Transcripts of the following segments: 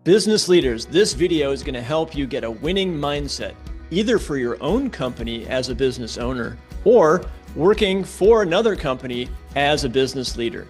Business leaders, this video is going to help you get a winning mindset, either for your own company as a business owner or working for another company as a business leader.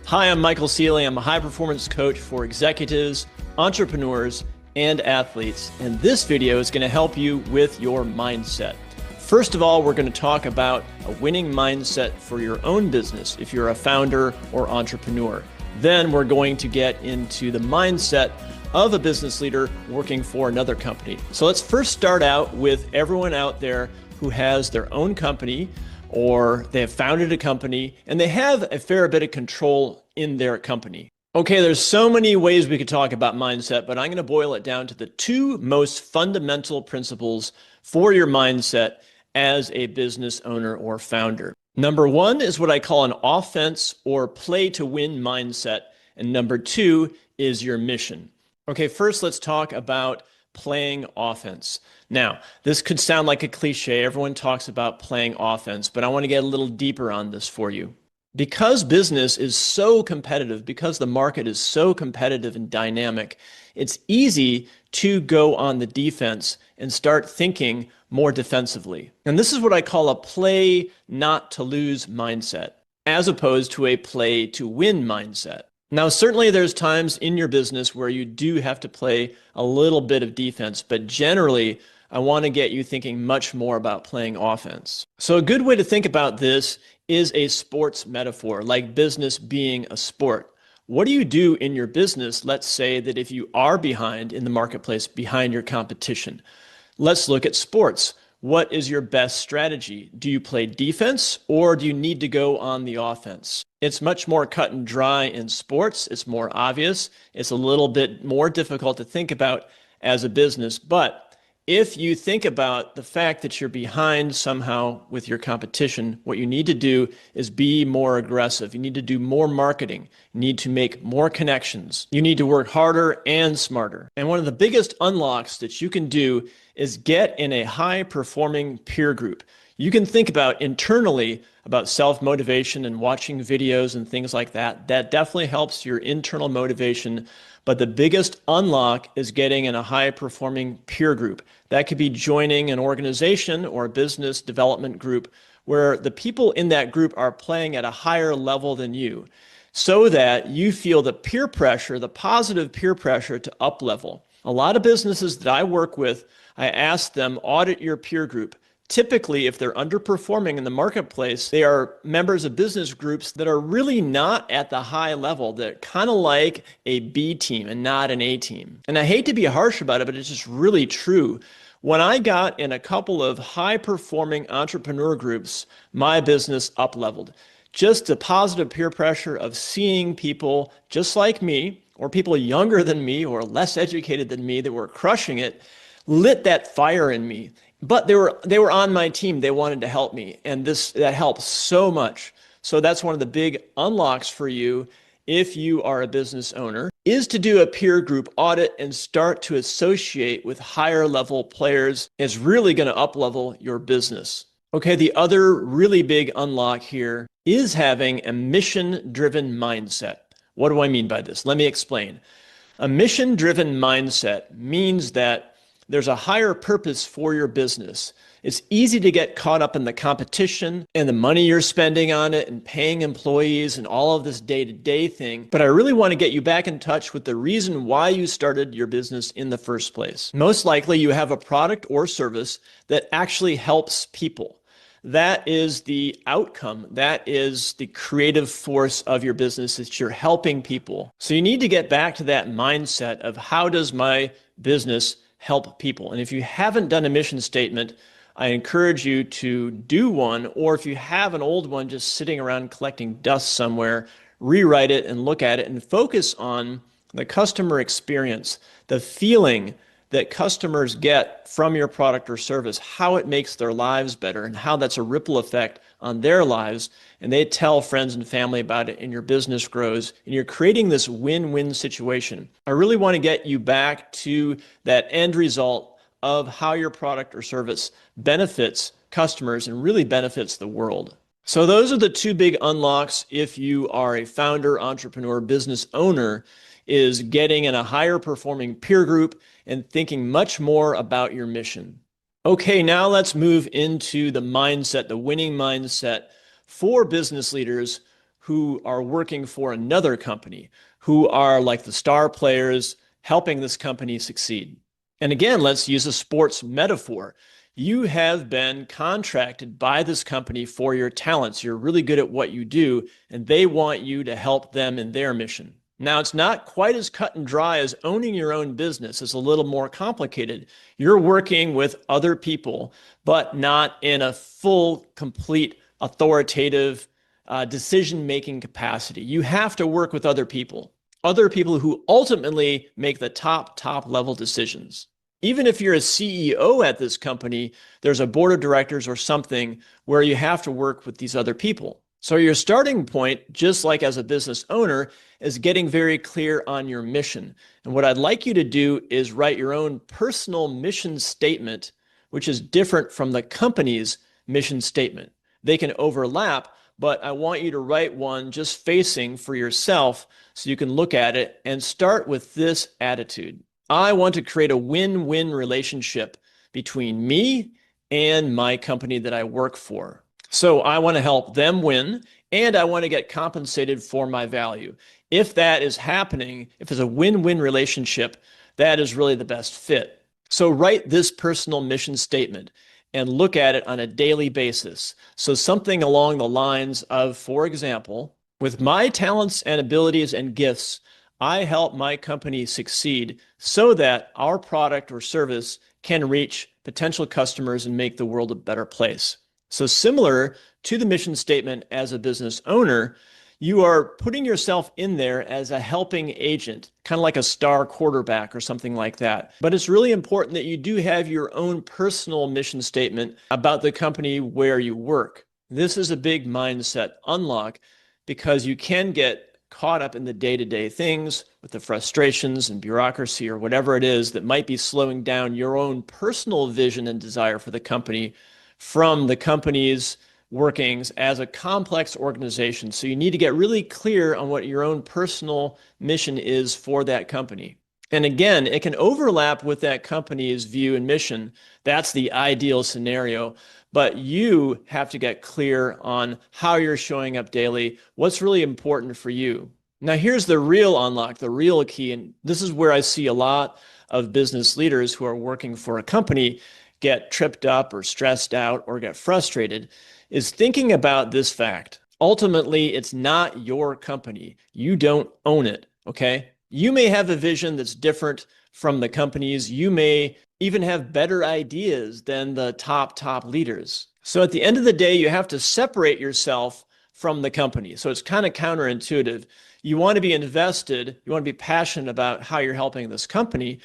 Hi, I'm Michael Ceely. I'm a high performance coach for executives, entrepreneurs, and athletes. And this video is going to help you with your mindset. First of all, we're going to talk about a winning mindset for your own business if you're a founder or entrepreneur. Then we're going to get into the mindset of a business leader working for another company. So let's first start out with everyone out there who has their own company or they have founded a company and they have a fair bit of control in their company. Okay, there's so many ways we could talk about mindset, but I'm going to boil it down to the two most fundamental principles for your mindset as a business owner or founder. Number one is what I call an offense or play to win mindset. And number two is your mission. Okay, first let's talk about playing offense. Now, this could sound like a cliche. Everyone talks about playing offense, but I want to get a little deeper on this for you. Because business is so competitive, because the market is so competitive and dynamic, it's easy to go on the defense and start thinking more defensively. And this is what I call a play not to lose mindset, as opposed to a play to win mindset. Now, certainly there's times in your business where you do have to play a little bit of defense, but generally, I want to get you thinking much more about playing offense. So a good way to think about this is a sports metaphor, like business being a sport. What do you do in your business? Let's say that if you are behind in the marketplace, behind your competition. Let's look at sports. What is your best strategy? Do you play defense or do you need to go on the offense? It's much more cut and dry in sports. It's more obvious. It's a little bit more difficult to think about as a business, but if you think about the fact that you're behind somehow with your competition, what you need to do is be more aggressive. You need to do more marketing. You need to make more connections. You need to work harder and smarter. And one of the biggest unlocks that you can do is get in a high-performing peer group. You can think about internally about self-motivation and watching videos and things like that. That definitely helps your internal motivation. But the biggest unlock is getting in a high-performing peer group. That could be joining an organization or a business development group where the people in that group are playing at a higher level than you, so that you feel the peer pressure, the positive peer pressure to up level. A lot of businesses that I work with, I ask them, audit your peer group. Typically, if they're underperforming in the marketplace, they are members of business groups that are really not at the high level. They're kind of like a B team and not an A team. And I hate to be harsh about it, but it's just really true. When I got in a couple of high-performing entrepreneur groups, my business up-leveled. Just the positive peer pressure of seeing people just like me, or people younger than me, or less educated than me that were crushing it, lit that fire in me. But they were on my team. They wanted to help me. And that helps so much. So that's one of the big unlocks for you if you are a business owner, is to do a peer group audit and start to associate with higher level players. Is really going to up level your business. Okay, the other really big unlock here is having a mission-driven mindset. What do I mean by this? Let me explain. A mission-driven mindset means that there's a higher purpose for your business. It's easy to get caught up in the competition and the money you're spending on it and paying employees and all of this day-to-day thing. But I really want to get you back in touch with the reason why you started your business in the first place. Most likely you have a product or service that actually helps people. That is the outcome. That is the creative force of your business, that you're helping people. So you need to get back to that mindset of how does my business help people? And if you haven't done a mission statement, I encourage you to do one, or if you have an old one just sitting around collecting dust somewhere, rewrite it and look at it and focus on the customer experience, the feeling that customers get from your product or service, how it makes their lives better and how that's a ripple effect on their lives. And they tell friends and family about it and your business grows and you're creating this win-win situation. I really want to get you back to that end result of how your product or service benefits customers and really benefits the world. So those are the two big unlocks if you are a founder, entrepreneur, business owner is getting in a higher performing peer group and thinking much more about your mission. Okay, now let's move into the mindset, the winning mindset for business leaders who are working for another company, who are like the star players helping this company succeed. And again, let's use a sports metaphor. You have been contracted by this company for your talents. You're really good at what you do, and they want you to help them in their mission. Now, it's not quite as cut and dry as owning your own business. It's a little more complicated. You're working with other people, but not in a full, complete, authoritative decision-making capacity. You have to work with other people who ultimately make the top level decisions. Even if you're a CEO at this company, there's a board of directors or something where you have to work with these other people. So your starting point, just like as a business owner, is getting very clear on your mission. And what I'd like you to do is write your own personal mission statement, which is different from the company's mission statement. They can overlap, but I want you to write one just facing for yourself so you can look at it and start with this attitude. I want to create a win-win relationship between me and my company that I work for. So I want to help them win, and I want to get compensated for my value. If that is happening, if it's a win-win relationship, that is really the best fit. So write this personal mission statement and look at it on a daily basis. So something along the lines of, for example, with my talents and abilities and gifts, I help my company succeed so that our product or service can reach potential customers and make the world a better place. So similar to the mission statement as a business owner, you are putting yourself in there as a helping agent, kind of like a star quarterback or something like that. But it's really important that you do have your own personal mission statement about the company where you work. This is a big mindset unlock because you can get caught up in the day-to-day things with the frustrations and bureaucracy or whatever it is that might be slowing down your own personal vision and desire for the company from the company's workings as a complex organization. So you need to get really clear on what your own personal mission is for that company. And again, it can overlap with that company's view and mission. That's the ideal scenario. But you have to get clear on how you're showing up daily, what's really important for you. Now, here's the real unlock, the real key. And this is where I see a lot of business leaders who are working for a company get tripped up or stressed out or get frustrated, is thinking about this fact. Ultimately, it's not your company. You don't own it, okay? You may have a vision that's different from the company's. You may even have better ideas than the top leaders. So at the end of the day, you have to separate yourself from the company. So it's kind of counterintuitive. You want to be invested, you want to be passionate about how you're helping this company,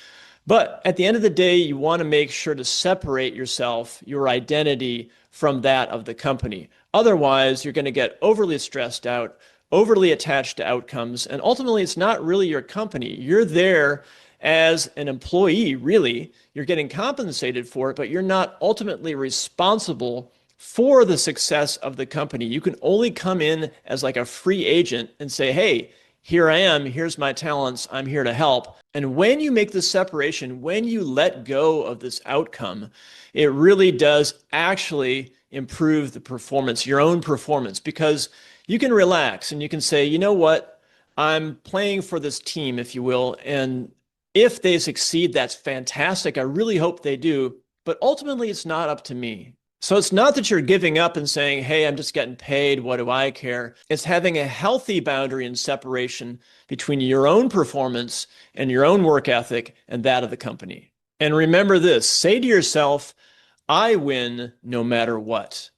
but at the end of the day, you want to make sure to separate yourself, your identity, from that of the company. Otherwise, you're going to get overly stressed out, overly attached to outcomes, and ultimately it's not really your company. You're there as an employee, really. You're getting compensated for it, but you're not ultimately responsible for the success of the company. You can only come in as like a free agent and say, hey, here I am, here's my talents, I'm here to help. And when you make this separation, when you let go of this outcome, it really does actually improve the performance, your own performance, because you can relax and you can say, you know what, I'm playing for this team, if you will, and if they succeed, that's fantastic. I really hope they do, but ultimately it's not up to me. So it's not that you're giving up and saying, hey, I'm just getting paid, what do I care? It's having a healthy boundary and separation between your own performance and your own work ethic and that of the company. And remember this, say to yourself, I win no matter what.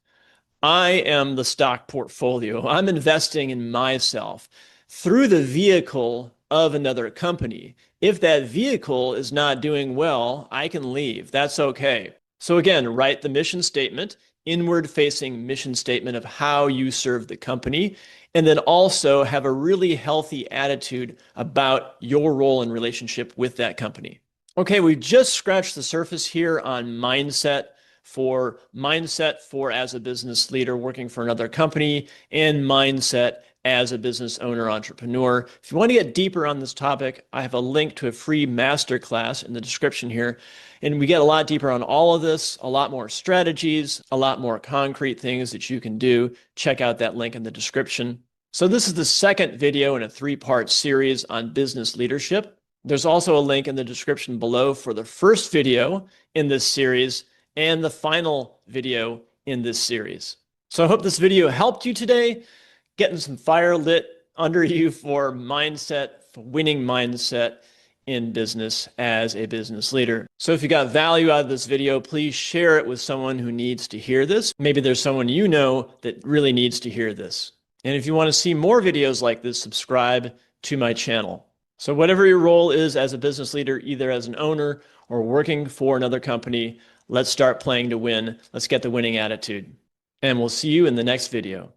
I am the stock portfolio. I'm investing in myself through the vehicle of another company. If that vehicle is not doing well, I can leave. That's okay. So again, write the mission statement, inward-facing mission statement of how you serve the company, and then also have a really healthy attitude about your role and relationship with that company. Okay, we've just scratched the surface here on mindset for mindset for as a business leader working for another company and mindset as a business owner entrepreneur. If you want to get deeper on this topic, I have a link to a free masterclass in the description here. And we get a lot deeper on all of this, a lot more strategies, a lot more concrete things that you can do. Check out that link in the description. So this is the second video in a 3-part series on business leadership. There's also a link in the description below for the first video in this series and the final video in this series. So I hope this video helped you today, getting some fire lit under you for mindset, for winning mindset in business as a business leader. So if you got value out of this video, please share it with someone who needs to hear this. Maybe there's someone you know that really needs to hear this. And if you want to see more videos like this, subscribe to my channel. So whatever your role is as a business leader, either as an owner or working for another company, let's start playing to win. Let's get the winning attitude. And we'll see you in the next video.